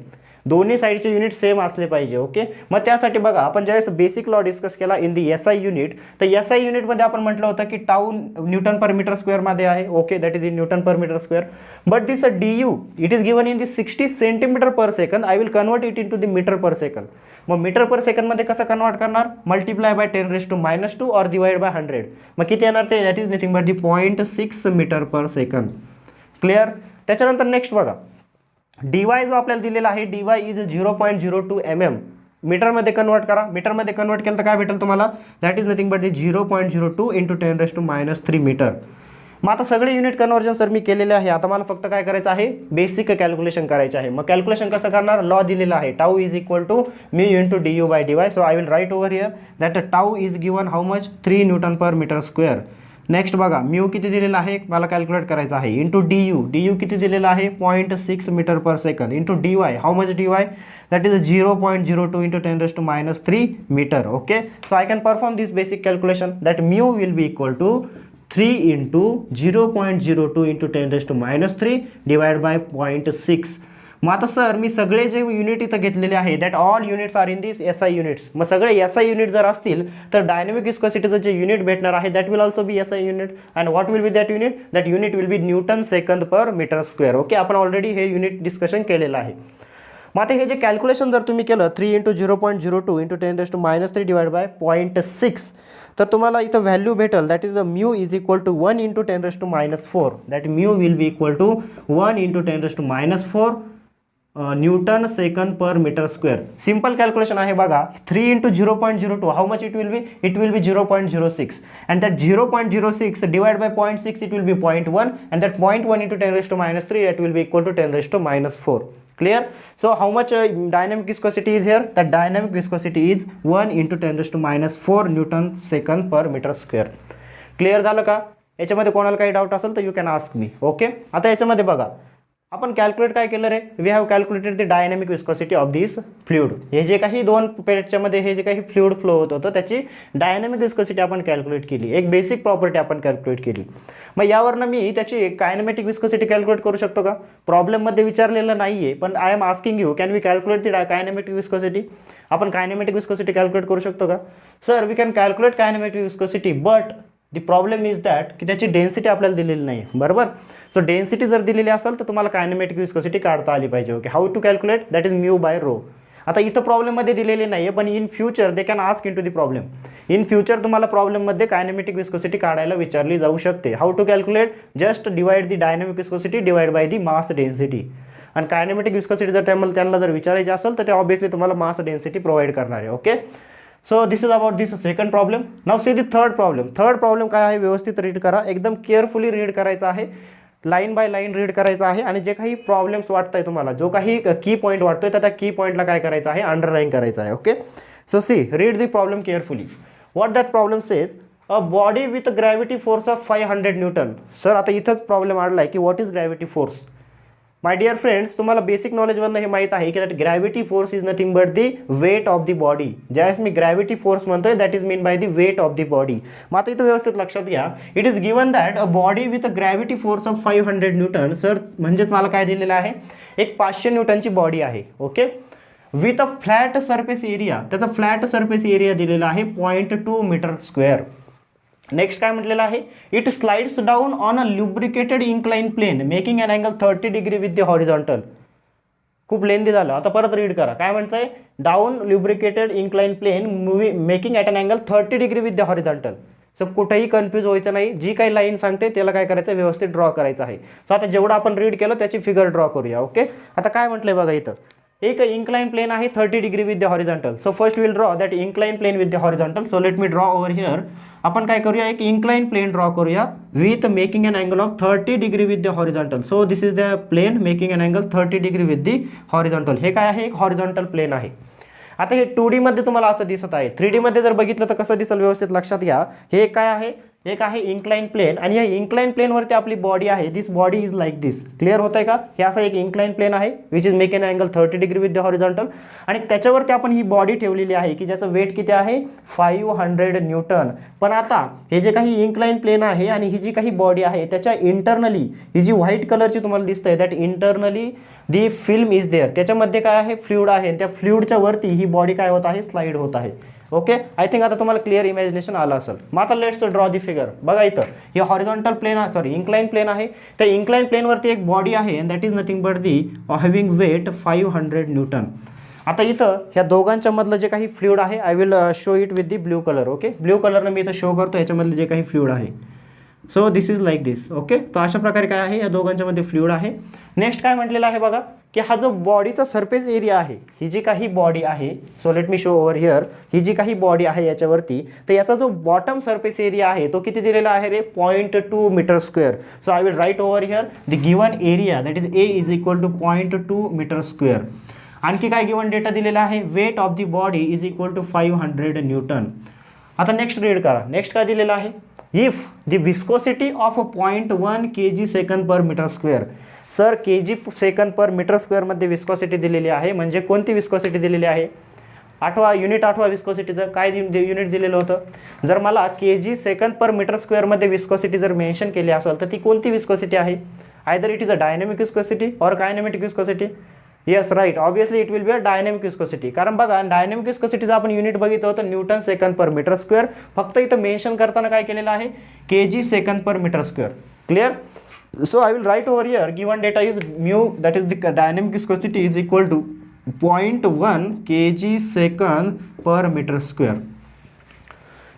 दोन्ही साईडचे युनिट सेम असले पाहिजे. ओके, मग त्यासाठी बघा आपण ज्यावेळेस बेसिक लॉ डिस्कस केला in the S I unit, तर एस आय युनिटमध्ये आपण म्हटलं होतं की टाऊ न्यूटन पर मीटर स्क्वेअरमध्ये आहे. Okay, that is in newton per metre square. But this d u it is given in the 60 centimetre per second. I will convert it in to the metre per second. मग metre per सेकंडमध्ये कसं convert करणार? Multiply by 10⁻⁻² और divide by 100. मग किती येणार ते? That is nothing but the 0.6 metre per second. Clear? त्याच्यानंतर नेक्स्ट बघा, डी वाय जो आपल्याला दिलेला आहे, डी वाय इज 0.02 mm. मीटरमध्ये कन्वर्ट करा. मीटरमध्ये कन्वर्ट केलं तर काय भेटेल तुम्हाला? That is nothing but the 0.02 into 10⁻³ metre. मग आता सगळे युनिट कन्वर्जन सर मी केलेले आहे. आता मला फक्त काय करायचं आहे? बेसिक कॅल्क्युलेशन करायचे आहे. मग कॅल्क्युलेशन कसं करणार? लॉ दिलेला आहे, tau is equal to mu into D you by D Y. So I will write over here that tau is given how much? 3 newton per metre square. Next बघा, mu किती दिलेला आहे मला calculate करायचं आहे, into D U. D U किती दिलेला आहे? 0.6 metre per second. Into D Y, how much D Y? That is 0.02 into 10⁻³ metre. Okay, so I can perform this basic calculation that mu will be equal to 3 into 0.02 into 10⁻³ divide by 0.6. मग आता sir मी सगळे जे unit इथं घेतलेले आहे that all units are in this S I units. मग सगळे S I unit जर असतील तर डायनॅमिक विस्कोसिटीचं जे युनिट भेटणार आहे that will also be S I unit. And what will be that unit? That unit will be newton second per metre square. Okay, आपण already हे युनिट डिस्कशन केलेलं आहे. मग आता हे जे कॅल्क्युलेशन जर तुम्ही केलं 3 इंटू 0.02 इंटू 10⁻³ डिवाइड बाय 0.6, तर तुम्हाला इथं व्हॅल्यू भेटेल that is mu is equal to 1 into 10⁻⁴. That mu will be equal to 1 into 10⁻⁴ newton second per metre square. Simple calculation आहे बघा. 3 into 0.02 how much it will be? It will be 0.06. And that 0.06 divide by 0.6 it will be 0.1. And that 0.1 into 10⁻³ that will be equal to 10⁻⁴. Clear? So how much dynamic viscosity is here? The dynamic viscosity is 1 into 10⁻⁴ Newton second per meter square. Clear झालं का? याच्यामध्ये कोणाला काही doubt असेल तर you can ask me. Okay, आता याच्यामध्ये बघा आपण कॅल्क्युलेट काय केलं रे? We have calculated the dynamic viscosity of this fluid. हे जे काही दोन प्लेटच्यामध्ये हे जे काही फ्लुइड फ्लो होत होतं त्याची डायनॅमिक विस्कोसिटी आपण कॅल्क्युलेट केली. एक बेसिक प्रॉपर्टी आपण कॅल्क्युलेट केली. मग यावरनं मी त्याची कायनेमॅटिक विस्कोसिटी कॅल्क्युलेट करू शकतो का? प्रॉब्लेममध्ये विचारलेलं नाही आहे, पण I am asking you can we calculate the kinematic viscosity? आपण कायनेमॅटिक विस्कोसिटी कॅल्क्युलेट करू शकतो का? Sir we can calculate kinematic viscosity, but the problem is that की त्याची डेन्सिटी आपल्याला दिलेली नाही. बरोबर? सो डेन्सिटी जर दिलेली असेल तर तुम्हाला कायनेमॅटिक विस्कोसिटी काढता आली पाहिजे. Okay, how to calculate? That is mu by rho. आता इथं प्रॉब्लेममध्ये दिलेली नाही आहे, पण in future they can ask in to the problem. In future तुम्हाला प्रॉब्लेममध्ये कायनेमॅटिक विस्कोसिटी काढायला विचारली जाऊ शकते. How to calculate? Just divide the dynamic viscosity divide by the mass density. आणि कायनेमॅटिक विस्कोसिटी जर त्यांना जर विचारायची असेल तर ते ऑब्वियसली तुम्हाला मास डेन्सिटी प्रोव्हाइड करणार आहे. Okay, so this is about this second problem. Now see the third problem. Third problem काय आहे? व्यवस्थित रीड करा, एकदम केअरफुली रीड करायचं आहे, लाईन बाय लाईन रीड करायचं आहे. आणि जे काही प्रॉब्लेम्स वाटत आहे तुम्हाला, जो काही की पॉईंट वाटतोय तर त्या की पॉईंटला काय करायचं आहे? अंडरलाईन करायचं आहे. Okay, so see read the problem carefully. What that problem says? A body with gravity force of 500 newton. Sir आता इथंच प्रॉब्लेम आडला आहे की what is gravity force? My dear friends, तुम्हाला बेसिक नॉलेजवरनं हे माहीत आहे की that gravity force is nothing but the weight of the body. ज्यावेळेस मी ग्रॅव्हिटी फोर्स म्हणतोय that is mean by the weight of the body. मग आता इथं व्यवस्थित लक्षात घ्या, it is given that a body with a gravity force of 500 newton. Sir म्हणजेच मला काय दिलेलं आहे? एक 500 न्यूटनची बॉडी आहे. Okay, with a flat surface area. त्याचा फ्लॅट सरफेस एरिया दिलेला आहे 0.2 मीटर स्क्वेअर. नेक्स्ट काय म्हटलेलं आहे? It slides down on a lubricated incline plane making an angle 30 degree with the horizontal. खूप लेंदी झालं, आता परत रीड करा. काय म्हणतंय? Down lubricated incline plane making at an angle 30 degree with the horizontal. So कुठेही कन्फ्यूज व्हायचं नाही. जी काही लाईन सांगते त्याला काय करायचं? व्यवस्थित ड्रॉ करायचं आहे. सो आता जेवढं आपण रीड केलं त्याची फिगर ड्रॉ करूया. ओके, आता काय म्हटलंय बघा, इथं एक इन्क्लाइन प्लेन आहे 30 degree with the horizontal. So first will draw that incline plane with the horizontal. So let me draw over here. आपण काय करूया? एक इन्क्लाइन प्लेन ड्रॉ करूया with making an angle of 30 degree with the horizontal. So this is the plane making an angle 30 degree with the horizontal. हे काय आहे? एक horizontal plain आहे. आता हे 2D मध्ये तुम्हाला असं दिसत आहे. 3D मध्ये जर बघितलं तर कसं दिसेल? व्यवस्थित लक्षात घ्या. हे काय आहे? एक आहे इन्क्लाइन प्लेन, आणि या इन्क्लाइन प्लेनवरती आपली बॉडी आहे. This body is like this. Clear होत आहे का? हे असा एक इन्क्लाइन प्लेन आहे which is make an angle 30 degree with the horizontal, आणि त्याच्यावरती आपण ही बॉडी ठेवलेली आहे की ज्याचं वेट किती आहे 500 न्यूटन. पण आता हे जे काही इन्क्लाइन प्लेन आहे आणि ही जी काही बॉडी आहे त्याच्या इंटरनली ही जी व्हाईट कलरची तुम्हाला दिसते that internally the film is there. त्याच्यामध्ये काय आहे फ्लुइड आहे, त्या फ्लुइडच्या वरती ही बॉडी काय होत आहे स्लाइड होत आहे. ओके, आय थिंक आता तुम्हाला क्लिअर इमॅजिनेशन आलं असेल. मग आता लेट्स ड्रॉ दी फिगर. बघा इथं हे हॉरिझॉन्टल प्लेन इन्क्लाइन प्लेन आहे. त्या इन्क्लाइन प्लेनवरती एक बॉडी आहे and that is nothing but the having weight 500 newton. आता इथं ह्या दोघांच्या मधलं जे काही फ्लुइड आहे I will show it with the blue colour. Okay, blue कलरनं मी इथं शो करतो याच्यामधलं जे काही फ्लुइड आहे. So this is like this. Okay, तर अशा प्रकारे काय आहे या दोघांच्या मध्ये फ्लुइड आहे. नेक्स्ट काय म्हटलेलं आहे बघा की हा जो बॉडीचा सरफेस एरिया आहे, ही जी काही बॉडी आहे, so let me show over here, ही जी काही बॉडी आहे याच्यावरती, तर याचा जो बॉटम सरफेस एरिया आहे तो किती दिलेला आहे रे 0.2 metre square. So I will write over here the given area that is A is equal to 0.2 metre square. आणखी काय गिवन डेटा दिलेला आहे weight of the body is equal to 500 newton. आता नेक्स्ट रीड करा. Next काय दिलेलं आहे if the viscosity of 0.1 kg second per metre square. Sir kg second per metre स्क्वेअरमध्ये विस्कोसिटी दिलेली आहे, म्हणजे कोणती विस्कोसिटी दिलेली आहे युनिट आठवा विस्कोसिटीचं काय युनिट दिलेलं होतं. जर मला kg सेकंड पर मीटर स्क्वेअरमध्ये विस्कोसिटी जर मेन्शन केली असेल तर ती कोणती विस्कोसिटी आहे. Either it is a dynamic viscosity or kinematic viscosity. Yes right, obviously it will be a dynamic viscosity. कारण बघा डायनॅमिक विस्कोसिटीचं आपण युनिट बघितलं होतं newton second per metre square. फक्त इथं मेन्शन करताना काय केलेलं आहे kg second per metre square. Clear. So I will write over here given data is mu, that is the dynamic viscosity is equal to 0.1 kg second per meter square.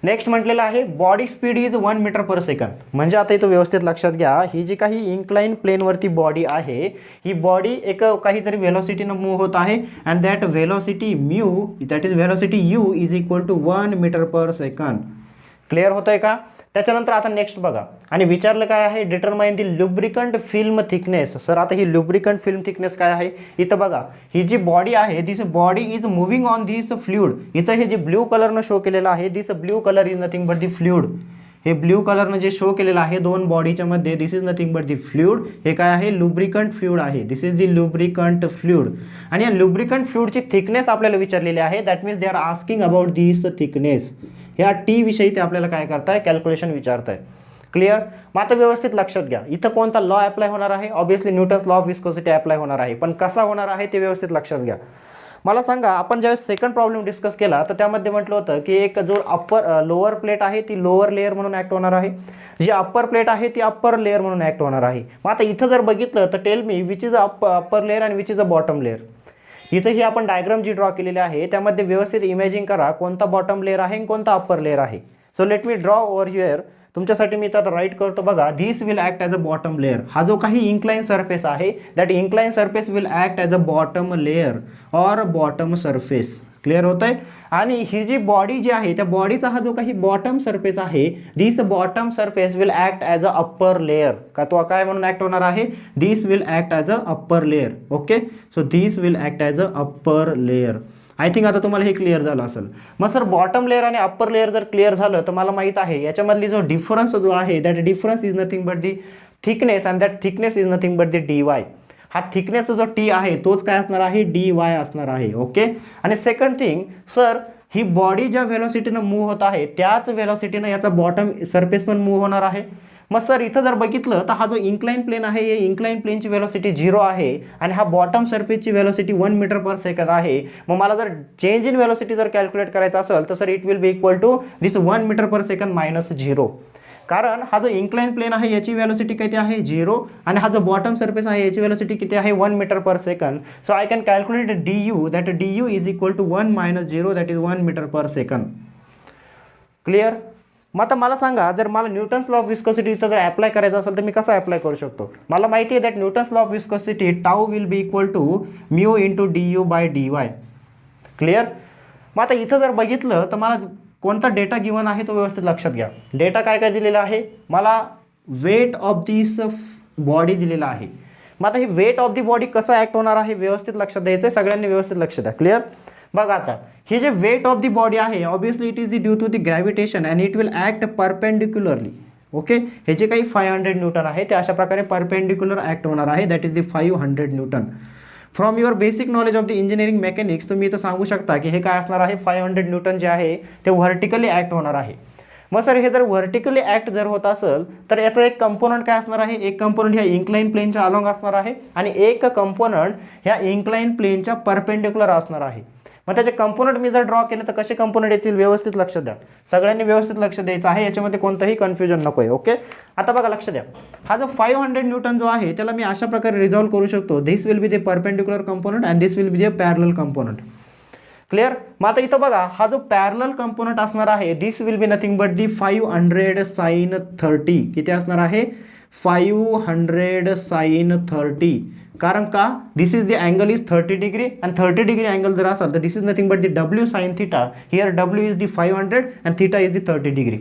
Next म्हटलेलं आहे body speed is 1 metre per second. म्हणजे आता इथं व्यवस्थित लक्षात घ्या ही जी काही इन्क्लाइन प्लेनवरती बॉडी आहे ही बॉडी एक काहीतरी व्हेलॉसिटीनं मूव्ह होत आहे and that velocity mu that is velocity U is equal to 1 metre per second. Clear होत आहे का. त्याच्यानंतर आता नेक्स्ट बघा आणि विचारलं काय आहे determine the lubricant film thickness. Sir आता ही लुब्रिकंट फिल्म थिकनेस काय आहे इथं बघा ही जी बॉडी आहे this body is moving on this fluid. इथं हे जे ब्ल्यू कलरनं शो केलेलं आहे this blue colour is nothing but the fluid. हे ब्ल्यू कलरनं जे शो केलेलं आहे दोन बॉडीच्या मध्ये this is nothing but the fluid. हे काय आहे लुब्रिकंट फ्लुइड आहे. This is the lubricant fluid. आणि या लुब्रिकंट फ्लुइडची थिकनेस आपल्याला विचारलेली आहे. That means they are asking about this thickness. ह्या टी विषयी ते आपल्याला काय करताय कॅल्क्युलेशन विचारताय. क्लिअर. मग आता व्यवस्थित लक्षात घ्या इथं कोणता लॉ अप्लाय होणार आहे obviously Newton's law of viscosity apply होणार आहे. पण कसा होणार आहे ते व्यवस्थित लक्षात घ्या. मला सांगा आपण ज्यावेळेस सेकंड प्रॉब्लेम डिस्कस केला तर त्यामध्ये म्हटलं होतं की एक जो लोअर प्लेट आहे ती लोअर लेअर म्हणून ॲक्ट होणार आहे, जी अप्पर प्लेट आहे ती अप्पर लेअर म्हणून ॲक्ट होणार आहे. मग आता इथं जर बघितलं तर tell me which is upper layer आणि which is a bottom layer. इथं ही आपण डायग्राम जी ड्रॉ केलेली आहे त्यामध्ये व्यवस्थित इमॅजिन करा कोणता बॉटम लेअर आहे आणि कोणता अप्पर लेअर आहे. So let me draw over here. तुमच्यासाठी मी इथं राईट करतो बघा this will act as a bottom layer. हा जो काही इन्क्लाइन सरफेस आहे that incline surface will act as a bottom layer or bottom surface. Clear होत आहे. आणि ही जी बॉडी जी आहे त्या बॉडीचा हा जो काही बॉटम सरफेस आहे this bottom surface will act as a upper layer. का तो काय म्हणून ॲक्ट होणार आहे this will act as a upper layer. Okay, so this will act as a upper layer. I think आता तुम्हाला हे क्लिअर झालं असेल. मग सर बॉटम लेअर आणि अप्पर लेअर जर क्लिअर झालं तर मला माहीत आहे याच्यामधली जो डिफरन्स जो आहे that difference is nothing but the thickness and that thickness is nothing but the D Y. हा थिकनेसचा जो टी आहे तोच काय असणार आहे डी वाय असणार आहे. ओके. आणि सेकंड थिंग सर ही बॉडी ज्या व्हेलॉसिटीनं मूव्ह होत आहे त्याच व्हेलॉसिटीनं याचा बॉटम सरफेस पण मूव्ह होणार आहे. मग सर इथं जर बघितलं तर हा जो इन्क्लाइन प्लेन आहे या इन्क्लाइन प्लेनची व्हेलॉसिटी 0 आहे आणि हा बॉटम सरफेसची व्हेलॉसिटी 1 मीटर पर सेकंड आहे. मग मला जर चेंज इन व्हेलॉसिटी जर कॅल्क्युलेट करायचं असेल तर sir it will be equal to this 1 metre per second minus 0. कारण हा जो इन्क्लाइन प्लेन आहे याची व्हेलॉसिटी किती आहे 0 आणि हा जो बॉटम सरफेस आहे याची व्हेलॉसिटी किती आहे 1 metre per second. So I can calculate D you that D U is equal to 1 minus 0 that is 1 metre per second. Clear. मग आता मला सांगा जर मला न्यूटन्स लॉ ऑफ विस्कोसिटी इथं जर अप्लाय करायचं असेल तर मी कसं अप्लाय करू शकतो. मला माहिती आहे that Newton's law of viscosity tau will be equal to mu into D you by D Y. Clear. मग आता इथं जर बघितलं तर मला कोणता डेटा गिवन आहे तो व्यवस्थित लक्षात घ्या. डेटा काय काय दिलेला आहे मला वेट ऑफ दिस बॉडी दिलेला आहे. मग आता हे वेट ऑफ दी बॉडी कसं ॲक्ट होणार आहे व्यवस्थित लक्षात द्यायचं आहे. सगळ्यांनी व्यवस्थित लक्ष द्या. क्लिअर. बघा आता हे जे वेट ऑफ द बॉडी आहे obviously it is due to the gravitation and it will act perpendicularly. Okay, हे जे काही 500 न्यूटन आहे ते अशा प्रकारे परपेंडिक्युलर ॲक्ट होणार आहे, that is the 500 Newton. From your basic knowledge of the engineering mechanics तुम्ही इथं सांगू शकता की हे काय असणार आहे, 500 न्यूटन जे आहे ते व्हर्टिकली ॲक्ट होणार आहे. मग सर हे जर व्हर्टिकली ॲक्ट जर होत असेल तर याचा एक कंपोनंट काय असणार आहे, एक कंपोनंट ह्या इन्क्लाइन प्लेनच्या अलॉंग असणार आहे आणि एक कंपोनंट ह्या इन्क्लाइन प्लेनच्या परपेंडिक्युलर असणार आहे. मग त्याचे कंपोनंट मी जर ड्रॉ केले तर कसे कंपोनंट येतील व्यवस्थित लक्ष द्या, सगळ्यांनी व्यवस्थित लक्ष द्यायचं आहे, याच्यामध्ये कोणतंही कन्फ्युजन नको आहे. ओके, आता बघा लक्ष द्या, हा जो 500 न्यूटन जो आहे त्याला मी अशा प्रकारे रिझॉल्व करू शकतो, this will be the perpendicular component and this will be the parallel component. Clear. मग आता इथं बघा हा जो पॅरलल कंपोनंट असणार आहे this will be nothing but the 500 sin 30. किती असणार आहे, 500 sin 30. कारण का, this is the angle is 30 degree and 30 degree angle जर असेल तर this is nothing but the W sin theta. Here W is the 500 and theta is the 30 degree.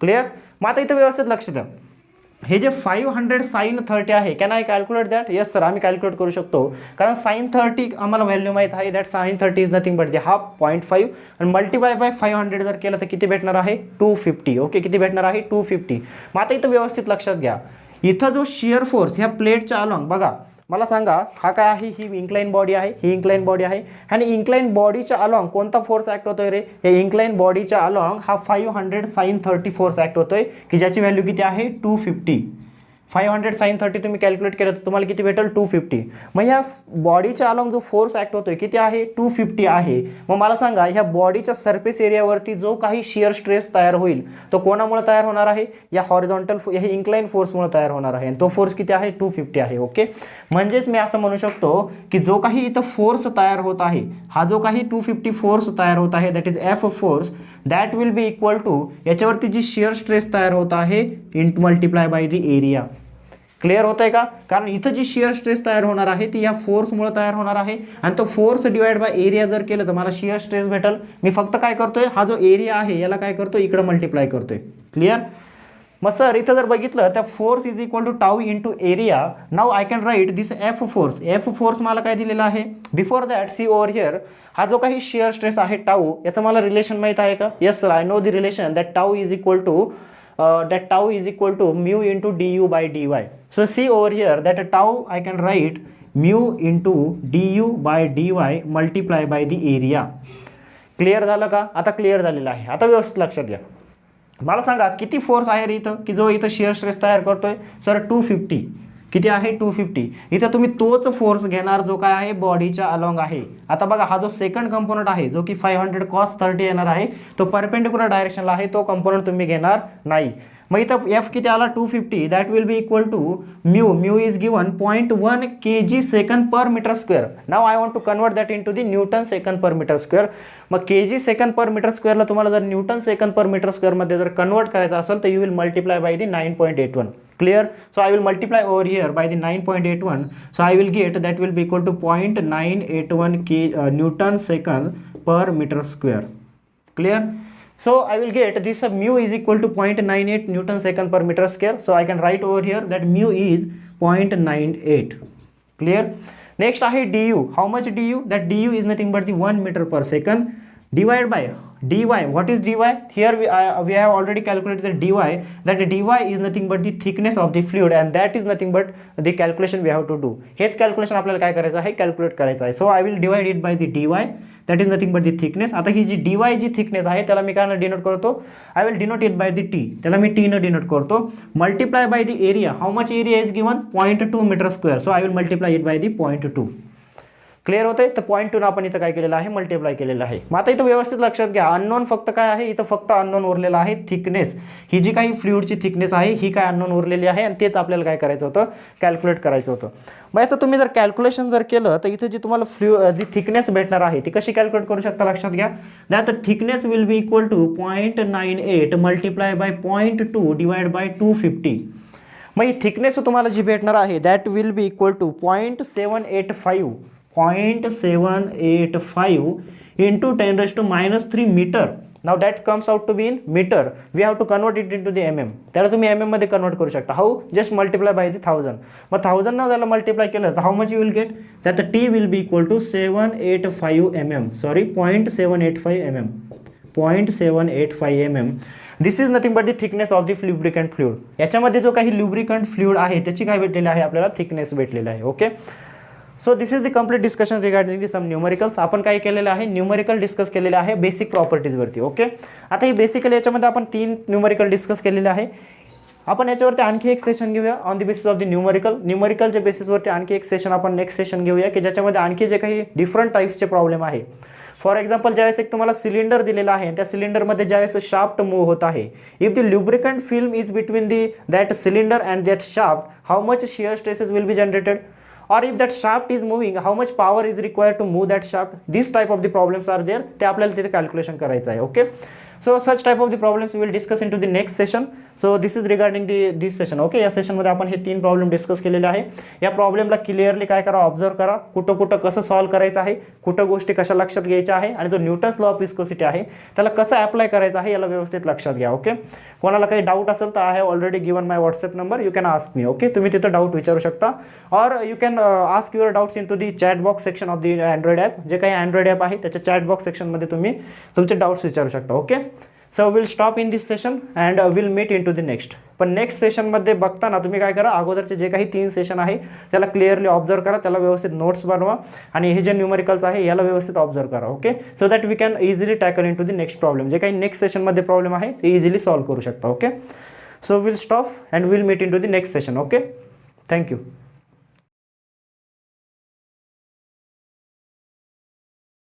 Clear. मग आता इथं व्यवस्थित लक्ष द्या, हे जे 500 sin 30 आहे, can I calculate that? Yes sir, आम्ही कॅल्क्युलेट करू शकतो, कारण sin 30 आम्हाला व्हॅल्यू माहीत आहे, that sin 30 is nothing but the half 0.5 आणि मल्टिप्लाय बाय 500 जर केलं तर किती भेटणार आहे, 250. ओके, किती भेटणार आहे, 250. मग आता इथं व्यवस्थित लक्षात घ्या, इथं जो शिअर फोर्स ह्या प्लेटच्या अलॉंग, बघा मला सांगा हा काय आहे, ही इन्क्लाइन बॉडी आहे, ही इन्क्लाइन बॉडी आहे आणि इन्क्लाइन बॉडीच्या अलॉंग कोणता फोर्स ॲक्ट होतोय रे, या इन्क्लाइन बॉडीच्या अलॉंग हा 500 sin 30 फोर्स ॲक्ट होतोय की ज्याची व्हॅल्यू किती आहे, 250. 500 sin 30 तुम्ही कॅल्क्युलेट केलं तर तुम्हाला किती भेटेल, 250. मग ह्या बॉडीच्या अलॉंग जो फोर्स ॲक्ट होतोय किती आहे, 250 आहे. मग मला सांगा ह्या बॉडीच्या सरफेस एरियावरती जो काही शिअर स्ट्रेस तयार होईल तो कोणामुळे तयार होणार आहे, या हॉरिझॉन्टल या इन्क्लाइन फोर्समुळे तयार होणार आहे आणि तो फोर्स किती आहे, 250 आहे. ओके, म्हणजेच मी असं म्हणू शकतो की जो काही इथं फोर्स तयार होत आहे, हा जो काही 250 फोर्स तयार होत आहे that is F force, that will be equal to याच्यावरती जी शिअर स्ट्रेस तयार होत आहे in multiply by the area. Clear होत आहे का, कारण इथं जी शिअर स्ट्रेस तयार होणार आहे ती या फोर्समुळे तयार होणार आहे आणि तो फोर्स डिवाइड बाय एरिया जर केलं तर मला शिअर स्ट्रेस भेटेल. मी फक्त काय करतोय, हा जो एरिया आहे याला काय करतोय, इकडे मल्टिप्लाय करतोय. क्लिअर. मग सर इथं जर बघितलं तर force is equal to tau into area. Now I can write this F force. F force मला काय दिलेला आहे, before that see over here, हा जो काही शिअर स्ट्रेस आहे टाऊ, याचं मला रिलेशन माहीत आहे का? Yes sir, I know the relation that tau is equal to mu into du by dy. So see over here that tau I can write mu into du by dy multiply by the area. Clear झालं का? आता clear झालेलं आहे. आता व्यवस्थित लक्षात घ्या, मला सांगा किती फोर्स आहे रे इथं की जो इथं शिअर स्ट्रेस तयार करतोय, सर 250. किती आहे, 250. इथं तुम्ही तोच फोर्स घेणार जो काय आहे बॉडीच्या अलॉंग आहे. आता बघा हा जो सेकंड कंपोनंट आहे जो की 500 cos 30 येणार आहे तो परपेंडिक्युलर डायरेक्शनला आहे, तो कंपोनंट तुम्ही घेणार नाही. मग इथं F किती आला, 250, that will be equal to mu is given 0.1 kg second per metre square. Now I want to convert that into the newton second per metre square. मग kg सेकंड पर मीटर स्क्वेअरला तुम्हाला जर Newton second per metre स्क्वेअरमध्ये जर convert करायचं असेल तर you will multiply by the 9.81. Clear. So I will multiply over here by the 9.81. So I will get that will be equal to 0.981 Newton second per meter square. Clear. So I will get this mu is equal to 0.98 Newton second per meter square. So I can write over here that mu is 0.98. Clear. Next I have du. How much du? That du is nothing but the 1 meter per second divided by dy. What is dy? Here we have already calculated the dy. That dy is nothing but the thickness of the fluid and that is nothing but the calculation we have to do. हेच calculation आपल्याला काय करायचं आहे, calculate करायचं आहे. So I will divide it by the dy. That is nothing but the thickness. आता ही जी dy जी thickness आहे त्याला मी काय डिनोट करतो, I will denote it by the t. त्याला मी t न डिनोट करतो. Multiply by the area. How much area is given? 0.2 meter square. So I will multiply it by the 0.2. Clear होतंय. तर 0.2 आपण इथं काय केलेलं आहे, मल्टिप्लाय केलेलं आहे. मग आता इथं व्यवस्थित लक्षात घ्या, अननोन फक्त काय आहे, इथं फक्त अननोन उरलेला आहे थिकनेस. ही जी काही फ्लुइडची थिकनेस आहे ही काय अननोन उरलेली आहे आणि तेच आपल्याला काय करायचं होतं, कॅल्क्युलेट करायचं होतं. मग याचं तुम्ही जर कॅल्क्युलेशन जर केलं तर इथं जी तुम्हाला जी थिकनेस भेटणार आहे ती कशी कॅल्क्युलेट करू शकता, लक्षात घ्या. That thickness will be equal to 0.98 multiply by 0.2 divide by 250. मग ही थिकनेस तुम्हाला जी भेटणार आहे that will be equal to 0.785 into 10⁻³ metre now that comes out to be in metre, we have to convert it in to the MM. त्याला तुम्ही MM मध्ये convert करू शकता. How? Just multiply by the 1000. मग 1000 ना त्याला multiply केलं तर how much you will get, that T will be equal to 785 mm, sorry 0.785 mm, 0.785 mm. This is nothing but the thickness of the lubricant fluid. याच्यामध्ये जो काही lubricant fluid आहे त्याची काय भेटलेली आहे आपल्याला, थिकनेस भेटलेला आहे. Okay, so this is the complete discussion regarding the some numericals. आपण काय केलेलं आहे, न्यूमरिकल डिस्कस केलेले आहे बेसिक प्रॉपर्टीजवरती. ओके, आता ही बेसिकली याच्यामध्ये आपण 3 न्यूमरिकल डिस्कस केलेले आहे. आपण याच्यावरती आणखी एक सेशन घेऊया on the basis of the न्यूमरिकलच्या बेसिसवरती आणखी एक सेशन आपण नेक्स्ट सेशन घेऊया की ज्याच्यामध्ये आणखी जे काही डिफरंट टाईप्सचे प्रॉब्लेम आहे. फॉर एक्झाम्पल ज्यावेळेस एक तुम्हाला सिलेंडर दिलेला आहे, त्या सिलेंडरमध्ये ज्यावेळेस शाफ्ट मूव्ह होत आहे, if the lubricant film is between that cylinder and that shaft, how much shear stresses will be generated, or if that shaft is moving, how much power is required to move that shaft. This type of the problems are there, ते आपल्याला तिथे calculation करायचं आहे. Okay, so such type of the problems we will discuss into the next session. So this is regarding this session. Okay, या सेशनमध्ये आपण हे 3 problem discuss केलेले आहे. या प्रॉब्लेमला क्लिअरली काय करा, ऑब्झर्व करा, कुठं कुठं कसं सॉल्व्ह करायचं आहे, कुठं गोष्टी कशा लक्षात घ्यायच्या आहे, आणि जो न्यूटन्स लॉ ऑफ विस्कोसिटी आहे त्याला कसं अप्लाय करायचं आहे याला व्यवस्थित लक्षात घ्या. ओके, कोणाला काही डाऊट असेल तर I have already given my WhatsApp number, you can ask me. Okay, तुम्ही तिथं डाऊट विचारू शकता, और you can ask your doubts in to the chat box section of the Android app. जे काही अँड्रॉइड ॲप आहे त्याच्या चॅट बॉक्स सेक्शनमध्ये तुम्ही तुमचे डाऊट्स विचारू शकता. Okay, so will stop in this session and will meet into the next. पण नेक्स्ट सेशनमध्ये बघताना तुम्ही काय करा, अगोदरचे जे काही 3 सेशन आहे त्याला क्लिअरली ऑब्झर्व करा, त्याला व्यवस्थित नोट्स बनवा, आणि हे जे न्यूमरिकल्स आहे याला व्यवस्थित ऑब्झर्व करा. Okay, so that we can easily tackle into the next problem. जे काही नेक्स्ट सेशनमध्ये प्रॉब्लेम आहे ते इझिली सॉल्व्ह करू शकता. Okay, so will stop and will meet into the next session. Okay, thank you.